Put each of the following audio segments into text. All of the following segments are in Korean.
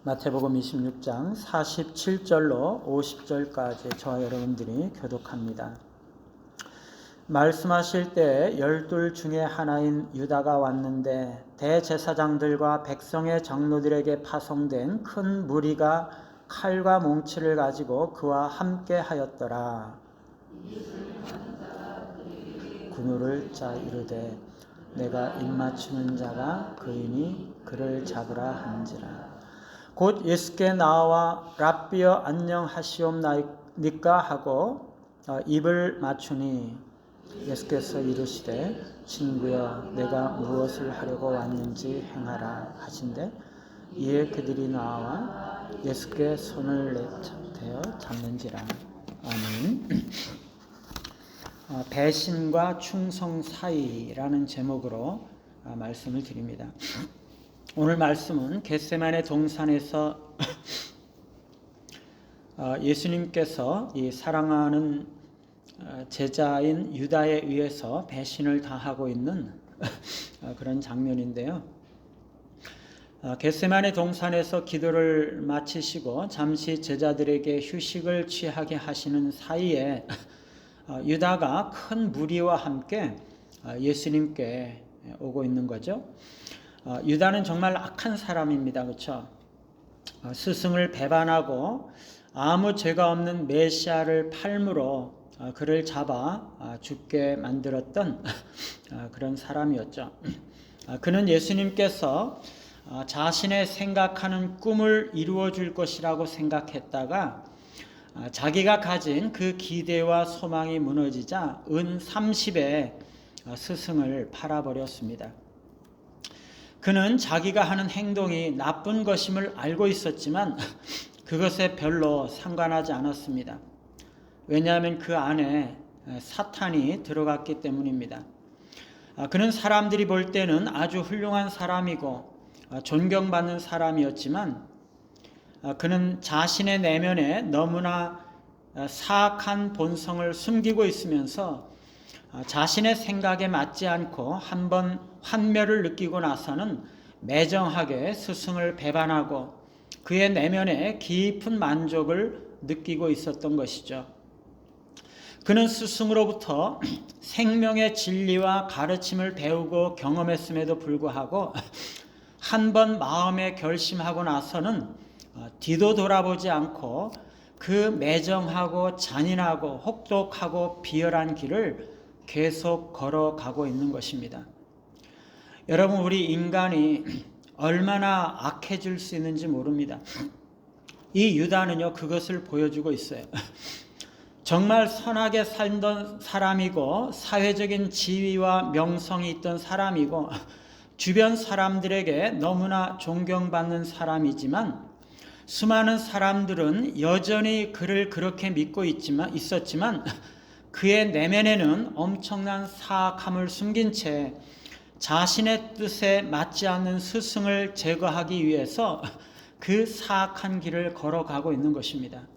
마태복음 26장 47절로 50절까지 저와 여러분들이 교독합니다. 말씀하실 때 12 중에 하나인 유다가 왔는데 대제사장들과 백성의 장로들에게 파송된 큰 무리가 칼과 몽치를 가지고 그와 함께 하였더라. 군우를 짜 이르되 내가 입맞추는 자가 그이니 그를 잡으라 한지라. 곧 예수께 나와 랍비여 안녕하시옵나이까 하고 입을 맞추니 예수께서 이르시되 친구여 내가 무엇을 하려고 왔는지 행하라 하신대 이에 그들이 나와 예수께 손을 대어 잡는지라. 아멘. 배신과 충성 사이라는 제목으로 말씀을 드립니다. 오늘 말씀은 겟세마네 동산에서 예수님께서 이 사랑하는 제자인 유다에 의해서 배신을 당하고 있는 그런 장면인데요. 겟세마네 동산에서 기도를 마치시고 잠시 제자들에게 휴식을 취하게 하시는 사이에 유다가 큰 무리와 함께 예수님께 오고 있는 거죠. 유다는 정말 악한 사람입니다. 그렇죠? 스승을 배반하고 아무 죄가 없는 메시아를 팔므로 그를 잡아 죽게 만들었던 그런 사람이었죠. 그는 예수님께서 자신의 생각하는 꿈을 이루어 줄 것이라고 생각했다가 자기가 가진 그 기대와 소망이 무너지자 은 30에 스승을 팔아버렸습니다. 그는 자기가 하는 행동이 나쁜 것임을 알고 있었지만 그것에 별로 상관하지 않았습니다. 왜냐하면 그 안에 사탄이 들어갔기 때문입니다. 그는 사람들이 볼 때는 아주 훌륭한 사람이고 존경받는 사람이었지만 그는 자신의 내면에 너무나 사악한 본성을 숨기고 있으면서 자신의 생각에 맞지 않고 한번 환멸을 느끼고 나서는 매정하게 스승을 배반하고 그의 내면에 깊은 만족을 느끼고 있었던 것이죠. 그는 스승으로부터 생명의 진리와 가르침을 배우고 경험했음에도 불구하고 한번 마음에 결심하고 나서는 뒤도 돌아보지 않고 그 매정하고 잔인하고 혹독하고 비열한 길을 계속 걸어가고 있는 것입니다. 여러분, 우리 인간이 얼마나 악해질 수 있는지 모릅니다. 이 유다는요, 그것을 보여주고 있어요. 정말 선하게 살던 사람이고 사회적인 지위와 명성이 있던 사람이고 주변 사람들에게 너무나 존경받는 사람이지만 수많은 사람들은 여전히 그를 그렇게 믿고 있었지만 그의 내면에는 엄청난 사악함을 숨긴 채 자신의 뜻에 맞지 않는 스승을 제거하기 위해서 그 사악한 길을 걸어가고 있는 것입니다.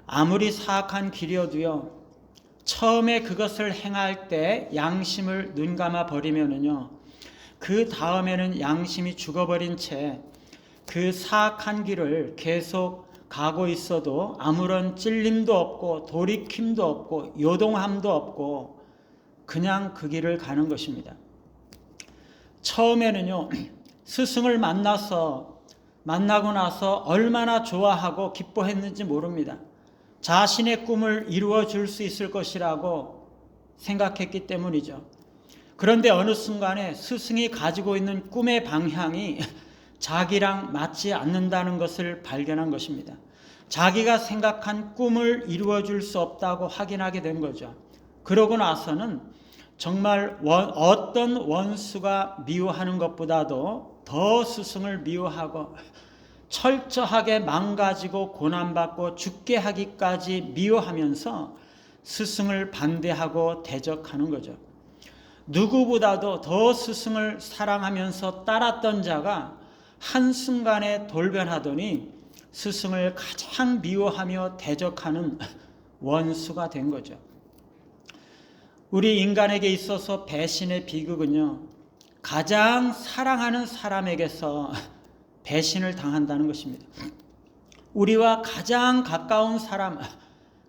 아무리 사악한 길이어도요, 처음에 그것을 행할 때 양심을 눈감아 버리면은요, 그 다음에는 양심이 죽어버린 채 그 사악한 길을 계속 가고 있어도 아무런 찔림도 없고 돌이킴도 없고 요동함도 없고 그냥 그 길을 가는 것입니다. 처음에는요, 스승을 만나고 나서 얼마나 좋아하고 기뻐했는지 모릅니다. 자신의 꿈을 이루어 줄 수 있을 것이라고 생각했기 때문이죠. 그런데 어느 순간에 스승이 가지고 있는 꿈의 방향이 자기랑 맞지 않는다는 것을 발견한 것입니다. 자기가 생각한 꿈을 이루어 줄 수 없다고 확인하게 된 거죠. 그러고 나서는 정말 어떤 원수가 미워하는 것보다도 더 스승을 미워하고 철저하게 망가지고 고난받고 죽게 하기까지 미워하면서 스승을 반대하고 대적하는 거죠. 누구보다도 더 스승을 사랑하면서 따랐던 자가 한순간에 돌변하더니 스승을 가장 미워하며 대적하는 원수가 된 거죠. 우리 인간에게 있어서 배신의 비극은요, 가장 사랑하는 사람에게서 배신을 당한다는 것입니다. 우리와 가장 가까운 사람,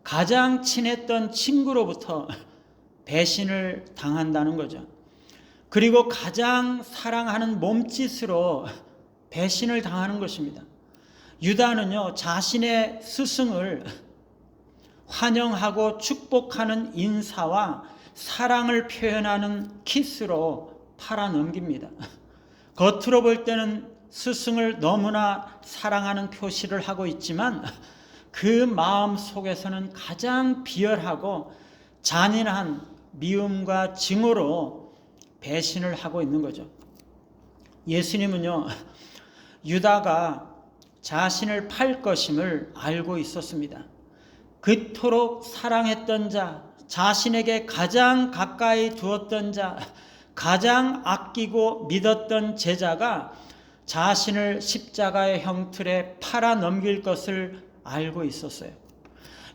가장 친했던 친구로부터 배신을 당한다는 거죠. 그리고 가장 사랑하는 몸짓으로 배신을 당하는 것입니다. 유다는요, 자신의 스승을 환영하고 축복하는 인사와 사랑을 표현하는 키스로 팔아넘깁니다. 겉으로 볼 때는 스승을 너무나 사랑하는 표시를 하고 있지만 그 마음 속에서는 가장 비열하고 잔인한 미움과 증오로 배신을 하고 있는 거죠. 예수님은요, 유다가 자신을 팔 것임을 알고 있었습니다. 그토록 사랑했던 자, 자신에게 가장 가까이 두었던 자, 가장 아끼고 믿었던 제자가 자신을 십자가의 형틀에 팔아 넘길 것을 알고 있었어요.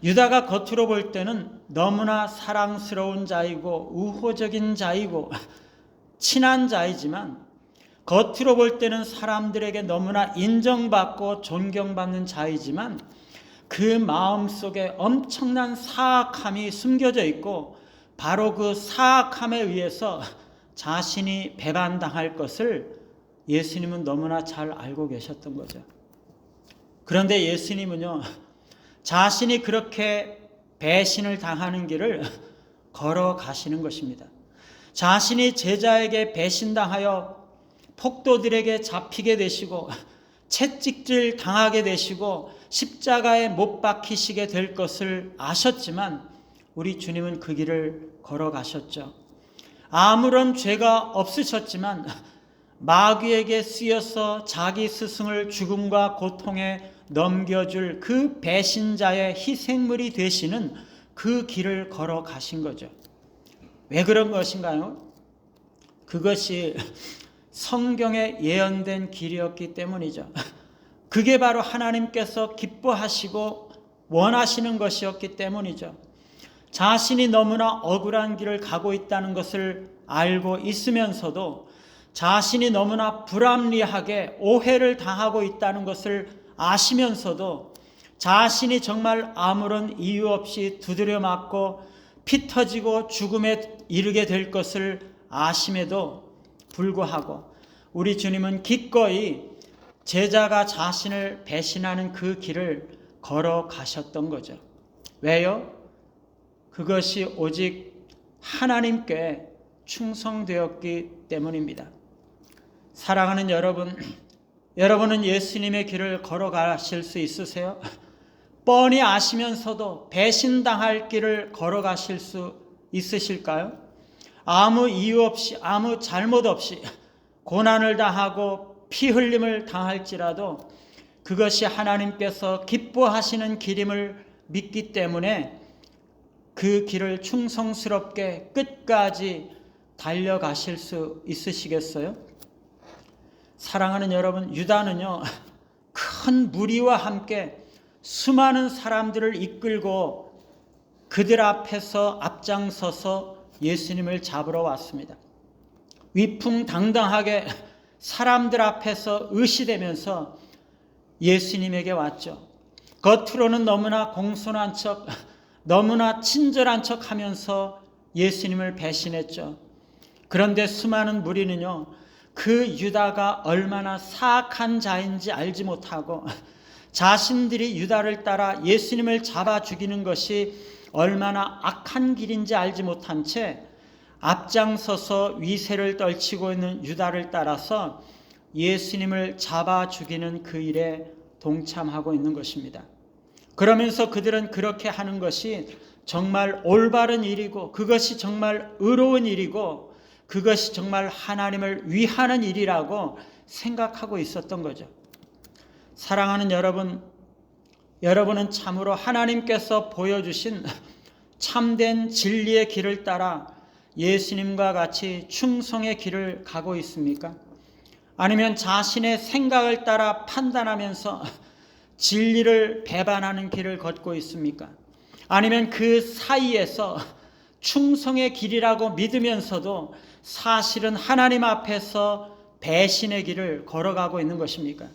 유다가 겉으로 볼 때는 너무나 사랑스러운 자이고 우호적인 자이고 친한 자이지만 겉으로 볼 때는 사람들에게 너무나 인정받고 존경받는 자이지만 그 마음 속에 엄청난 사악함이 숨겨져 있고 바로 그 사악함에 의해서 자신이 배반당할 것을 예수님은 너무나 잘 알고 계셨던 거죠. 그런데 예수님은요, 자신이 그렇게 배신을 당하는 길을 걸어가시는 것입니다. 자신이 제자에게 배신당하여 폭도들에게 잡히게 되시고 채찍질 당하게 되시고 십자가에 못 박히시게 될 것을 아셨지만 우리 주님은 그 길을 걸어가셨죠. 아무런 죄가 없으셨지만 마귀에게 쓰여서 자기 스승을 죽음과 고통에 넘겨줄 그 배신자의 희생물이 되시는 그 길을 걸어가신 거죠. 왜 그런 것인가요? 그것이 성경에 예언된 길이었기 때문이죠. 그게 바로 하나님께서 기뻐하시고 원하시는 것이었기 때문이죠. 자신이 너무나 억울한 길을 가고 있다는 것을 알고 있으면서도 자신이 너무나 불합리하게 오해를 당하고 있다는 것을 아시면서도 자신이 정말 아무런 이유 없이 두드려 맞고 피 터지고 죽음에 이르게 될 것을 아심에도 불구하고 우리 주님은 기꺼이 제자가 자신을 배신하는 그 길을 걸어가셨던 거죠. 왜요? 그것이 오직 하나님께 충성되었기 때문입니다. 사랑하는 여러분, 여러분은 예수님의 길을 걸어가실 수 있으세요? 뻔히 아시면서도 배신당할 길을 걸어가실 수 있으실까요? 아무 이유 없이, 아무 잘못 없이 고난을 당하고 피 흘림을 당할지라도 그것이 하나님께서 기뻐하시는 길임을 믿기 때문에 그 길을 충성스럽게 끝까지 달려가실 수 있으시겠어요? 사랑하는 여러분, 유다는요, 큰 무리와 함께 수많은 사람들을 이끌고 그들 앞에서 앞장서서 예수님을 잡으러 왔습니다. 위풍당당하게 사람들 앞에서 의시되면서 예수님에게 왔죠. 겉으로는 너무나 공손한 척, 너무나 친절한 척 하면서 예수님을 배신했죠. 그런데 수많은 무리는요, 그 유다가 얼마나 사악한 자인지 알지 못하고 자신들이 유다를 따라 예수님을 잡아 죽이는 것이 얼마나 악한 길인지 알지 못한 채 앞장서서 위세를 떨치고 있는 유다를 따라서 예수님을 잡아 죽이는 그 일에 동참하고 있는 것입니다. 그러면서 그들은 그렇게 하는 것이 정말 올바른 일이고 그것이 정말 의로운 일이고 그것이 정말 하나님을 위하는 일이라고 생각하고 있었던 거죠. 사랑하는 여러분, 여러분은 참으로 하나님께서 보여주신 참된 진리의 길을 따라 예수님과 같이 충성의 길을 가고 있습니까? 아니면 자신의 생각을 따라 판단하면서 진리를 배반하는 길을 걷고 있습니까? 아니면 그 사이에서 충성의 길이라고 믿으면서도 사실은 하나님 앞에서 배신의 길을 걸어가고 있는 것입니까?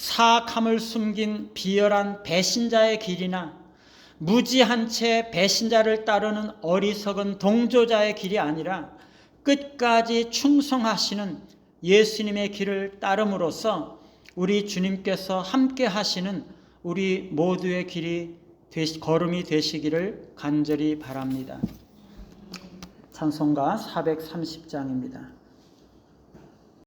사악함을 숨긴 비열한 배신자의 길이나 무지한 채 배신자를 따르는 어리석은 동조자의 길이 아니라 끝까지 충성하시는 예수님의 길을 따름으로써 우리 주님께서 함께 하시는 우리 모두의 걸음이 되시기를 간절히 바랍니다. 찬송가 430장입니다.